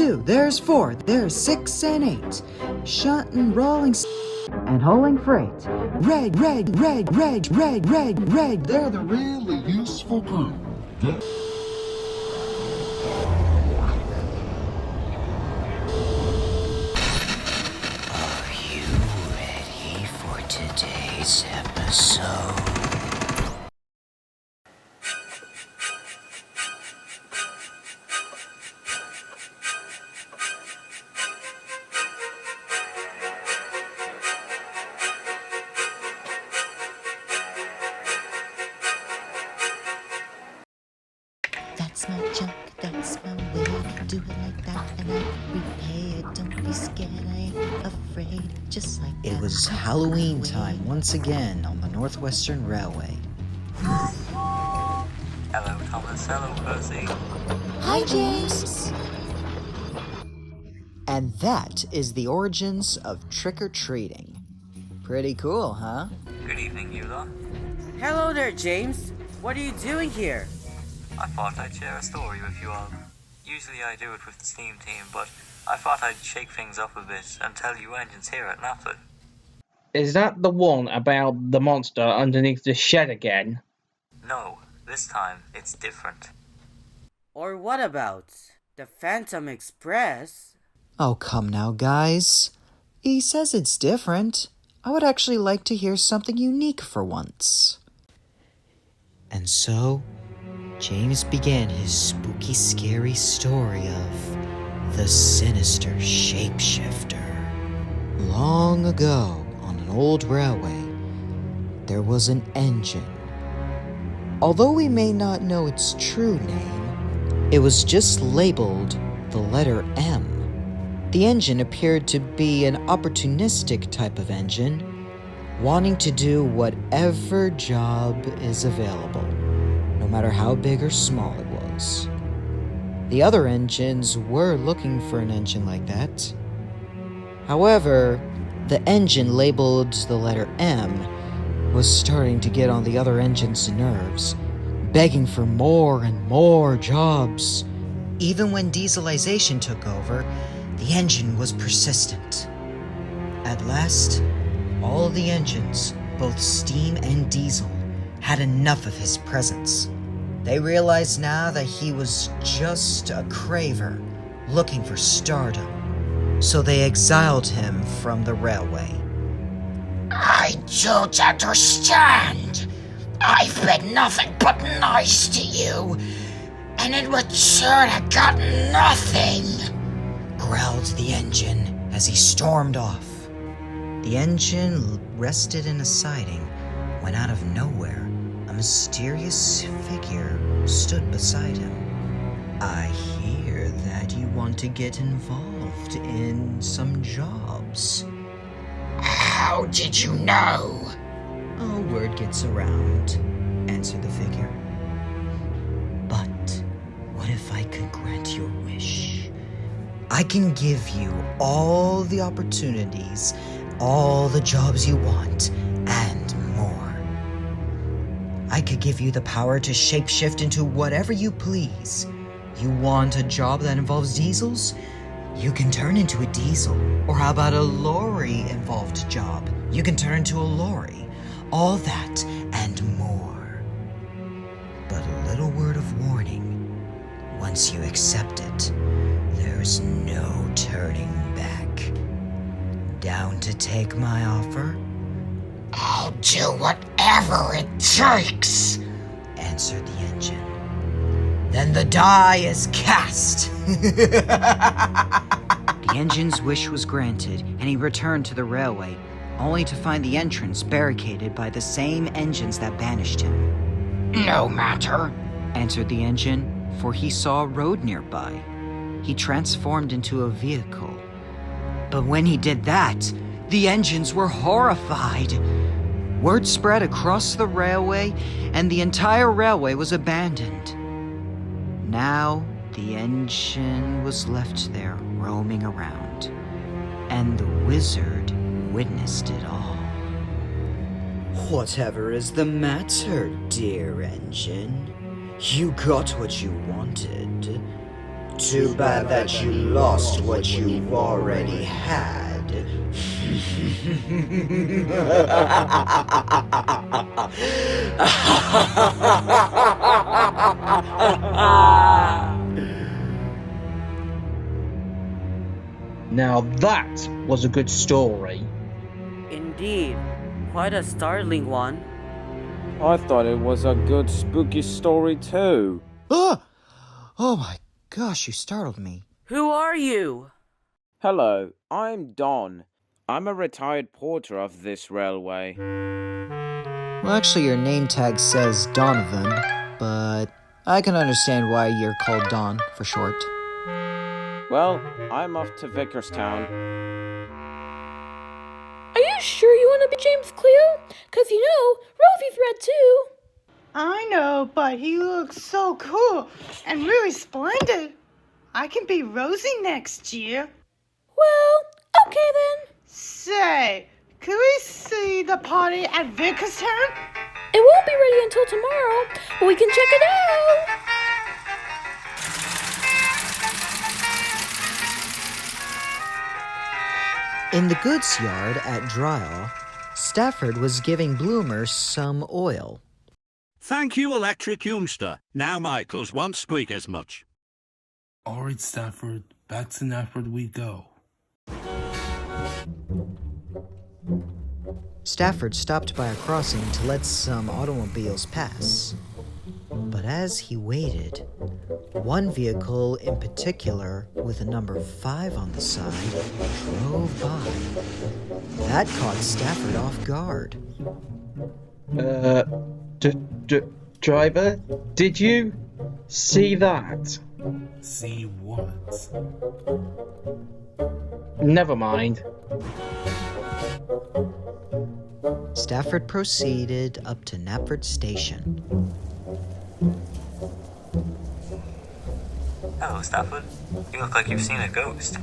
2, there's 4, there's 6 and 8. Shunting, rolling, and hauling freight. Red, red, red, red, red, red, red. They're the really useful group. Are you ready for today's episode? That's my junk, that's my way. Do it like that and I repay it. Don't be scared, I ain't afraid. Just like that. It was Halloween time once again on the Northwestern Railway. Hello, Thomas. Hello, Percy. Hi, James. And that is the origins of trick-or-treating. Pretty cool, huh? Good evening, you lot. Hello there, James. What are you doing here? I thought I'd share a story with you all. Usually I do it with the Steam team, but I thought I'd shake things up a bit and tell you engines here at Knapford. Is that the one about the monster underneath the shed again? No, this time it's different. Or what about the Phantom Express? Oh, come now, guys. He says it's different. I would actually like to hear something unique for once. And so, James began his spooky, scary story of the sinister shapeshifter. Long ago, on an old railway, there was an engine. Although we may not know its true name, it was just labeled the letter M. The engine appeared to be an opportunistic type of engine, wanting to do whatever job is available, no matter how big or small it was. The other engines were looking for an engine like that. However, the engine labeled the letter M was starting to get on the other engine's nerves, begging for more and more jobs. Even when dieselization took over, the engine was persistent. At last, all the engines, both steam and diesel, had enough of his presence. They realized now that he was just a craver looking for stardom, so they exiled him from the railway. I don't understand. I've been nothing but nice to you, and in return I got nothing, growled the engine as he stormed off. The engine rested in a siding when out of nowhere, a mysterious figure stood beside him. I hear that you want to get involved in some jobs. How did you know? Oh, word gets around, answered the figure. But what if I could grant your wish? I can give you all the opportunities, all the jobs you want, and more. I could give you the power to shapeshift into whatever you please. You want a job that involves diesels? You can turn into a diesel. Or how about a lorry-involved job? You can turn into a lorry. All that and more. But a little word of warning. Once you accept it, there's no turning back. Down to take my offer? I'll do whatever it takes, answered the engine. Then the die is cast. The engine's wish was granted, and he returned to the railway, only to find the entrance barricaded by the same engines that banished him. No matter, answered the engine, for he saw a road nearby. He transformed into a vehicle. But when he did that, the engines were horrified. Word spread across the railway, and the entire railway was abandoned. Now, the engine was left there roaming around, and the wizard witnessed it all. Whatever is the matter, dear engine? You got what you wanted. Too bad that you lost what you already had. Now that was a good story. Indeed, quite a startling one. I thought it was a good spooky story too. Ah! Oh my gosh, you startled me. Who are you? Hello, I'm Don. I'm a retired porter of this railway. Well, actually, your name tag says Donovan, but I can understand why you're called Don for short. Well, I'm off to Vickerstown. Are you sure you want to be James Cleo? 'Cause you know, Rovy's red too. I know, but he looks so cool and really splendid. I can be Rosie next year. Well, okay then. Say, can we see the party at Vickerstown? It won't be ready until tomorrow, but we can check it out. In the goods yard at Dryle, Stafford was giving Bloomer some oil. Thank you, electric youngster. Now Michaels won't squeak as much. All right, Stafford, back to Knapford we go. Stafford stopped by a crossing to let some automobiles pass. But as he waited, one vehicle in particular with a number 5 on the side drove by. That caught Stafford off guard. Driver, did you see that? See what? Never mind. Stafford proceeded up to Knapford Station. Hello, Stafford. You look like you've seen a ghost.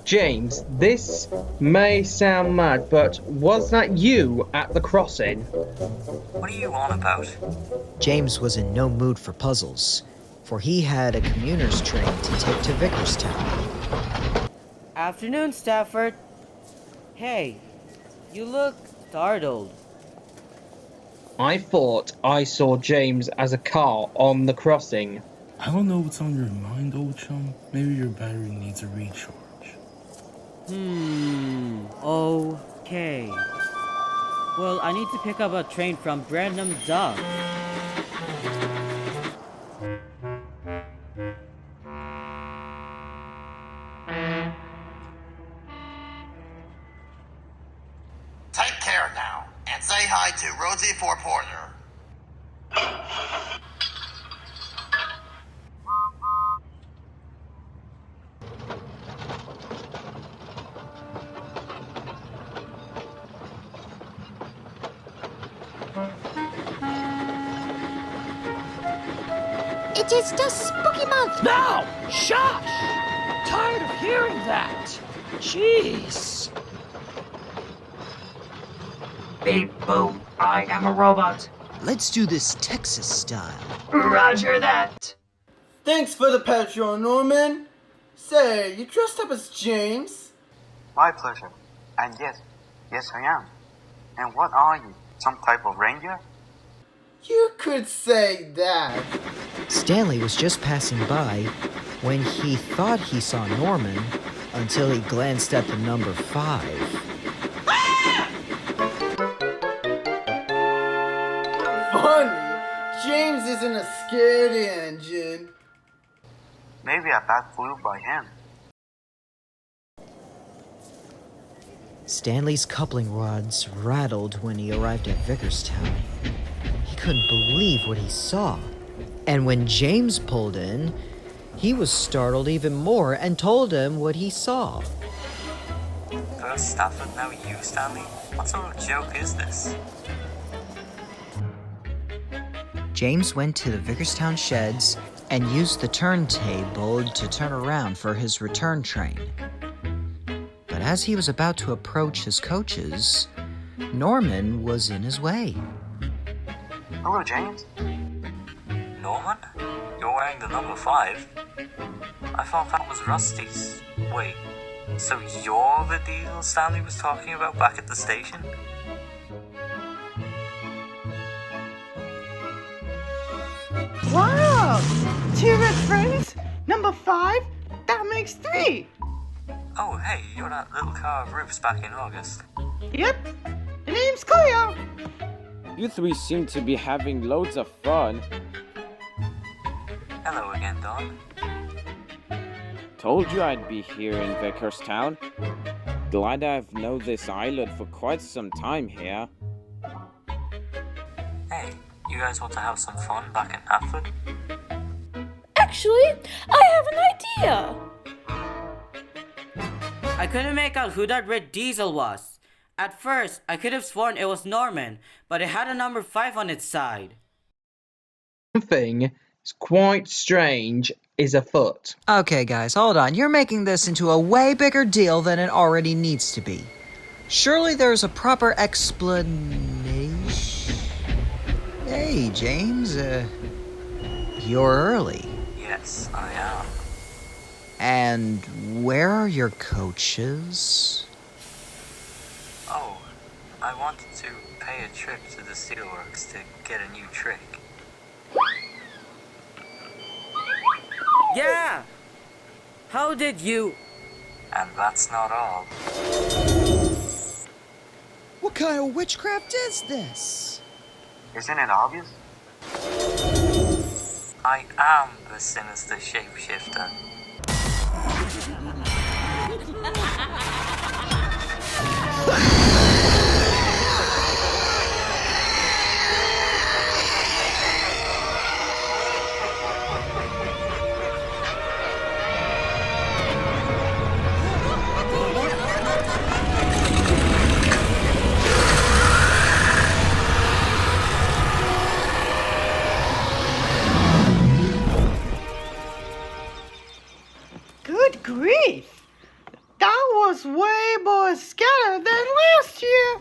James, this may sound mad, but was that you at the crossing? What are you on about? James was in no mood for puzzles, for he had a commuter's train to take to Vickerstown. Afternoon, Stafford. Hey, you look startled. I thought I saw James as a car on the crossing. I don't know what's on your mind, old chum. Maybe your battery needs a recharge. Okay. Well, I need to pick up a train from Brandon Dock. Take care now, and say hi to Rosie for Porter. It is the spooky month. Now! Shush! Tired of hearing that. Jeez. Beep boop, I am a robot. Let's do this Texas style. Roger that. Thanks for the petrol, Norman. Say, you dressed up as James? My pleasure. And yes I am. And what are you? Some type of ranger? You could say that. Stanley was just passing by when he thought he saw Norman until he glanced at the number 5. Funny, James isn't a scaredy engine. Maybe a bat flew by him. Stanley's coupling rods rattled when he arrived at Vickerstown. He couldn't believe what he saw. And when James pulled in, he was startled even more and told him what he saw. First Stafford, now you, Stanley? What sort of joke is this? James went to the Vickerstown sheds and used the turntable to turn around for his return train. But as he was about to approach his coaches, Norman was in his way. Hello, James. Norman? You're wearing the number 5? I thought that was Rusty's. Wait, so you're the Diesel Stanley was talking about back at the station? Wow! 2 red friends? Number 5? That makes 3! Oh, hey, you're that little car of Ruth's back in August. Yep, the name's Cleo! You three seem to be having loads of fun. Hello again, Don. Told you I'd be here in Vicarstown. Glad I've known this island for quite some time here. Hey, you guys want to have some fun back in Knapford? Actually, I have an idea. I couldn't make out who that red diesel was. At first, I could have sworn it was Norman, but it had a number 5 on its side. Something quite strange is afoot. Okay, guys, hold on. You're making this into a way bigger deal than it already needs to be. Surely there's a proper explanation. Hey, James, you're early. Yes, I am. And where are your coaches? Oh, I wanted to pay a trip to the steelworks to get a new trick. Yeah! How did you... And that's not all. What kind of witchcraft is this? Isn't it obvious? I am the sinister shapeshifter. Good grief! That was way more scattered than last year!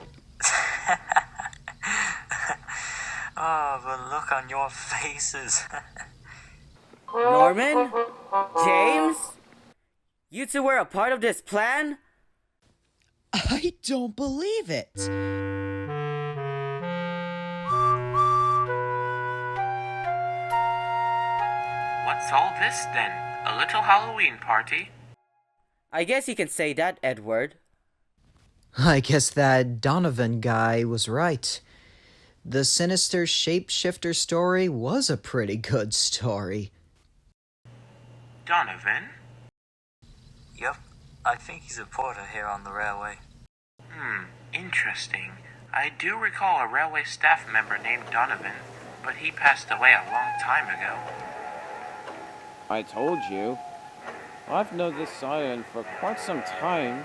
Oh, the look on your faces. Norman? James? You two were a part of this plan? I don't believe it. What's all this then? A little Halloween party? I guess you can say that, Edward. I guess that Donovan guy was right. The sinister shapeshifter story was a pretty good story. Donovan? Yep, I think he's a porter here on the railway. Interesting. I do recall a railway staff member named Donovan, but he passed away a long time ago. I told you. I've known this island for quite some time.